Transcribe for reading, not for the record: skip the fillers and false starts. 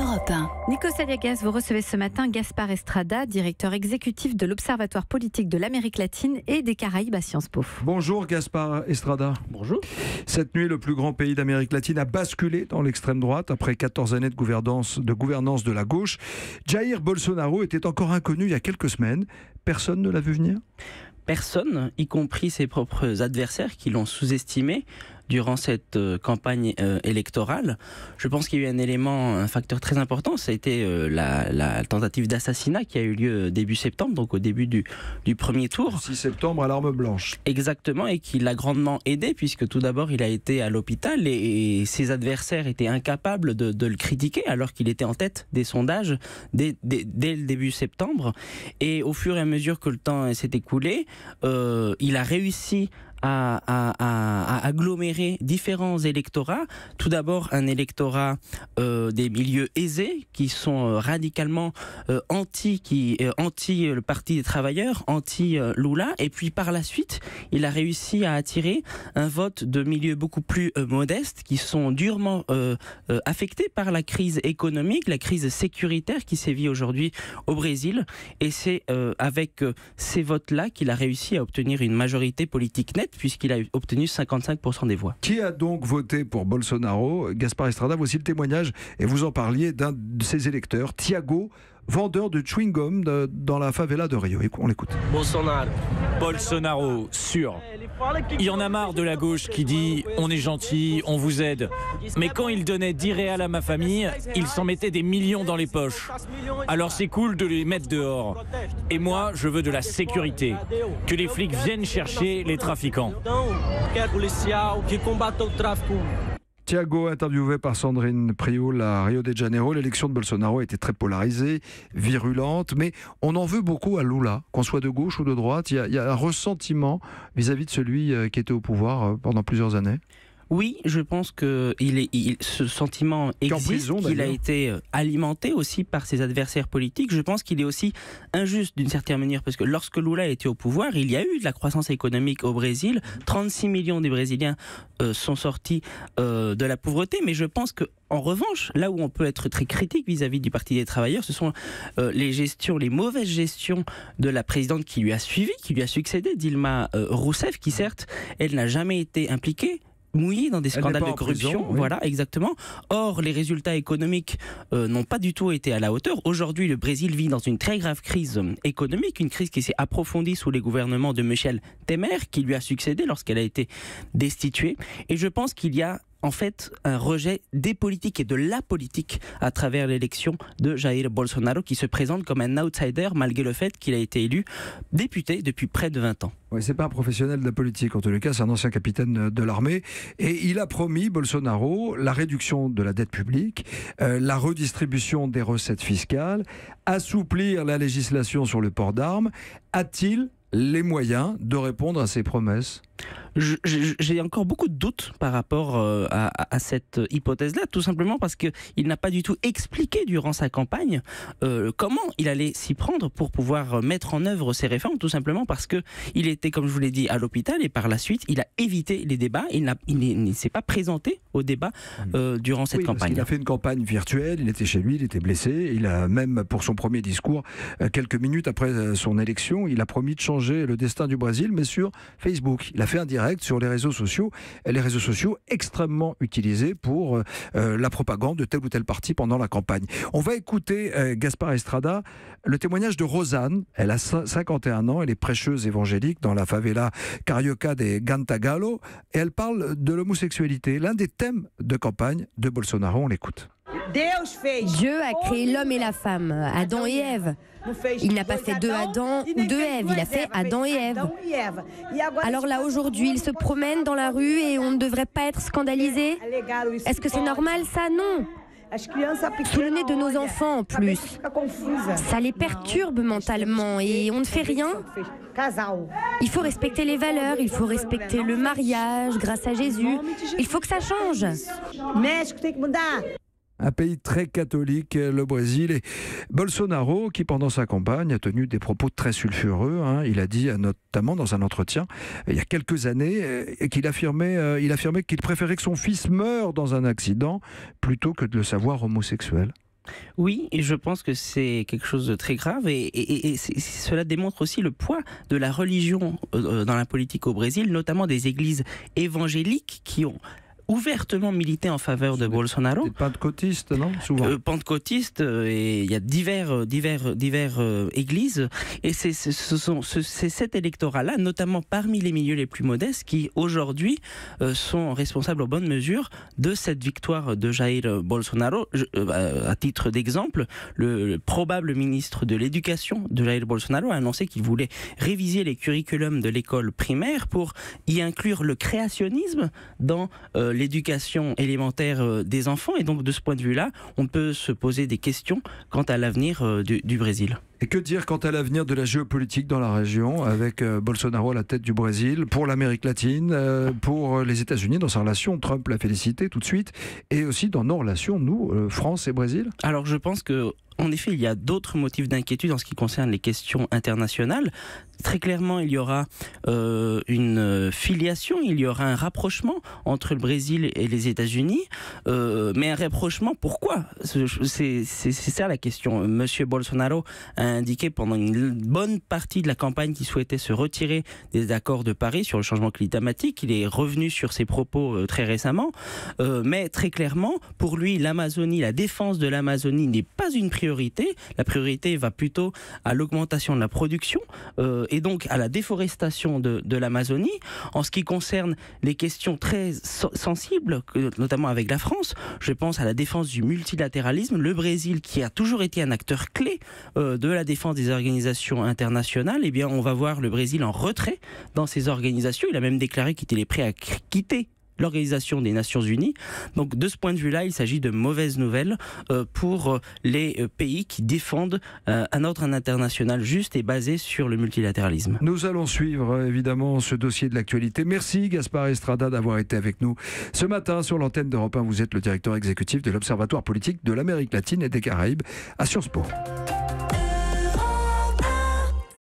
Europe 1. Nico Saliagas, vous recevez ce matin Gaspard Estrada, directeur exécutif de l'Observatoire politique de l'Amérique latine et des Caraïbes à Sciences Po. Bonjour Gaspard Estrada. Bonjour. Cette nuit, le plus grand pays d'Amérique latine a basculé dans l'extrême droite après 14 années de gouvernance de la gauche. Jair Bolsonaro était encore inconnu il y a quelques semaines. Personne ne l'a vu venir ? Personne, y compris ses propres adversaires qui l'ont sous-estimé durant cette campagne électorale. Je pense qu'il y a eu un facteur très important, ça a été la tentative d'assassinat qui a eu lieu début septembre, donc au début du premier tour. Le 6 septembre à l'Arme Blanche. Exactement, et qui l'a grandement aidé, puisque tout d'abord il a été à l'hôpital et ses adversaires étaient incapables de le critiquer, alors qu'il était en tête des sondages dès le début septembre. Et au fur et à mesure que le temps s'est écoulé, il a réussi à agglomérer différents électorats. Tout d'abord, un électorat des milieux aisés qui sont radicalement anti le Parti des travailleurs, anti Lula. Et puis par la suite, il a réussi à attirer un vote de milieux beaucoup plus modestes qui sont durement affectés par la crise économique, la crise sécuritaire qui sévit aujourd'hui au Brésil. Et c'est avec ces votes-là qu'il a réussi à obtenir une majorité politique nette, puisqu'il a obtenu 55% des voix. Qui a donc voté pour Bolsonaro ? Gaspard Estrada, voici le témoignage, et vous en parliez, d'un de ses électeurs, Thiago, vendeur de chewing-gum dans la favela de Rio. On l'écoute. Bolsonaro, sûr. Il en a marre de la gauche qui dit « on est gentil, on vous aide ». Mais quand il donnait 10 réals à ma famille, il s'en mettait des millions dans les poches. Alors c'est cool de les mettre dehors. Et moi, je veux de la sécurité. Que les flics viennent chercher les trafiquants. Thiago, interviewé par Sandrine Prioul à Rio de Janeiro. L'élection de Bolsonaro a été très polarisée, virulente, mais on en veut beaucoup à Lula, qu'on soit de gauche ou de droite. Il y a un ressentiment vis-à-vis de celui qui était au pouvoir pendant plusieurs années. Oui, je pense que ce sentiment existe, qu'il a été alimenté aussi par ses adversaires politiques. Je pense qu'il est aussi injuste d'une certaine manière, parce que lorsque Lula était au pouvoir, il y a eu de la croissance économique au Brésil. 36 millions de Brésiliens sont sortis de la pauvreté, mais je pense que en revanche, là où on peut être très critique vis-à-vis du Parti des travailleurs, ce sont les mauvaises gestions de la présidente qui lui a succédé, Dilma Rousseff, qui certes, elle n'a jamais été impliquée, mouillée dans des scandales de corruption, prison, oui. Voilà, exactement. Or, les résultats économiques n'ont pas du tout été à la hauteur. Aujourd'hui, le Brésil vit dans une très grave crise économique, une crise qui s'est approfondie sous les gouvernements de Michel Temer, qui lui a succédé lorsqu'elle a été destituée. Et je pense qu'il y a en fait un rejet des politiques et de la politique à travers l'élection de Jair Bolsonaro, qui se présente comme un outsider malgré le fait qu'il a été élu député depuis près de 20 ans. Oui, c'est pas un professionnel de la politique, en tous les cas, c'est un ancien capitaine de l'armée. Et il a promis, Bolsonaro, la réduction de la dette publique, la redistribution des recettes fiscales, assouplir la législation sur le port d'armes. A-t-il les moyens de répondre à ces promesses ? J'ai encore beaucoup de doutes par rapport à cette hypothèse-là, tout simplement parce qu'il n'a pas du tout expliqué durant sa campagne comment il allait s'y prendre pour pouvoir mettre en œuvre ces réformes, tout simplement parce qu'il était, comme je vous l'ai dit, à l'hôpital, et par la suite, il a évité les débats, il ne s'est pas présenté au débat durant cette campagne. Il a fait une campagne virtuelle, il était chez lui, il était blessé, il a même, pour son premier discours, quelques minutes après son élection, il a promis de changer le destin du Brésil, mais sur Facebook. Il a fait un direct sur les réseaux sociaux extrêmement utilisés pour la propagande de tel ou tel parti pendant la campagne. On va écouter Gaspard Estrada, le témoignage de Rosanne. Elle a 51 ans, elle est prêcheuse évangélique dans la favela Carioca de Cantagalo, et elle parle de l'homosexualité, l'un des thèmes de campagne de Bolsonaro. On l'écoute. Dieu a créé l'homme et la femme, Adam et Ève. Il n'a pas fait deux Adam ou deux Ève, il a fait Adam et Ève. Alors là, aujourd'hui, il se promène dans la rue et on ne devrait pas être scandalisé. Est-ce que c'est normal, ça? Non. Sous le nez de nos enfants en plus. Ça les perturbe mentalement et on ne fait rien. Il faut respecter les valeurs, il faut respecter le mariage grâce à Jésus. Il faut que ça change. Un pays très catholique, le Brésil. Et Bolsonaro, qui pendant sa campagne a tenu des propos très sulfureux, il a dit notamment dans un entretien il y a quelques années qu'il affirmait qu'il préférait que son fils meure dans un accident plutôt que de le savoir homosexuel. Oui, et je pense que c'est quelque chose de très grave et cela démontre aussi le poids de la religion dans la politique au Brésil, notamment des églises évangéliques qui ont ouvertement milité en faveur de Bolsonaro. Des pentecôtistes, non? Souvent. Pentecôtistes, et il y a divers églises, et c'est cet électorat-là, notamment parmi les milieux les plus modestes, qui aujourd'hui sont responsables en bonne mesure de cette victoire de Jair Bolsonaro. À titre d'exemple, le probable ministre de l'Éducation de Jair Bolsonaro a annoncé qu'il voulait réviser les curriculums de l'école primaire pour y inclure le créationnisme dans l'éducation élémentaire des enfants, et donc de ce point de vue-là, on peut se poser des questions quant à l'avenir du Brésil. Et que dire quant à l'avenir de la géopolitique dans la région, avec Bolsonaro à la tête du Brésil, pour l'Amérique latine, pour les États-Unis dans sa relation, Trump l'a félicité tout de suite, et aussi dans nos relations, nous, France et Brésil? Alors je pense que en effet, il y a d'autres motifs d'inquiétude en ce qui concerne les questions internationales. Très clairement, il y aura une filiation, il y aura un rapprochement entre le Brésil et les États-Unis. Mais un rapprochement, pourquoi? C'est ça la question. Monsieur Bolsonaro a indiqué pendant une bonne partie de la campagne qu'il souhaitait se retirer des accords de Paris sur le changement climatique. Il est revenu sur ses propos très récemment. Mais très clairement, pour lui, l'Amazonie, la défense de l'Amazonie n'est pas une priorité. La priorité va plutôt à l'augmentation de la production et donc à la déforestation de l'Amazonie. En ce qui concerne les questions très sensibles, notamment avec la France, je pense à la défense du multilatéralisme. Le Brésil, qui a toujours été un acteur clé de la défense des organisations internationales, eh bien on va voir le Brésil en retrait dans ces organisations. Il a même déclaré qu'il était prêt à quitter l'Organisation des Nations Unies. Donc de ce point de vue-là, il s'agit de mauvaises nouvelles pour les pays qui défendent un ordre international juste et basé sur le multilatéralisme. Nous allons suivre évidemment ce dossier de l'actualité. Merci Gaspard Estrada d'avoir été avec nous ce matin sur l'antenne d'Europe 1. Vous êtes le directeur exécutif de l'Observatoire politique de l'Amérique latine et des Caraïbes à Sciences Po.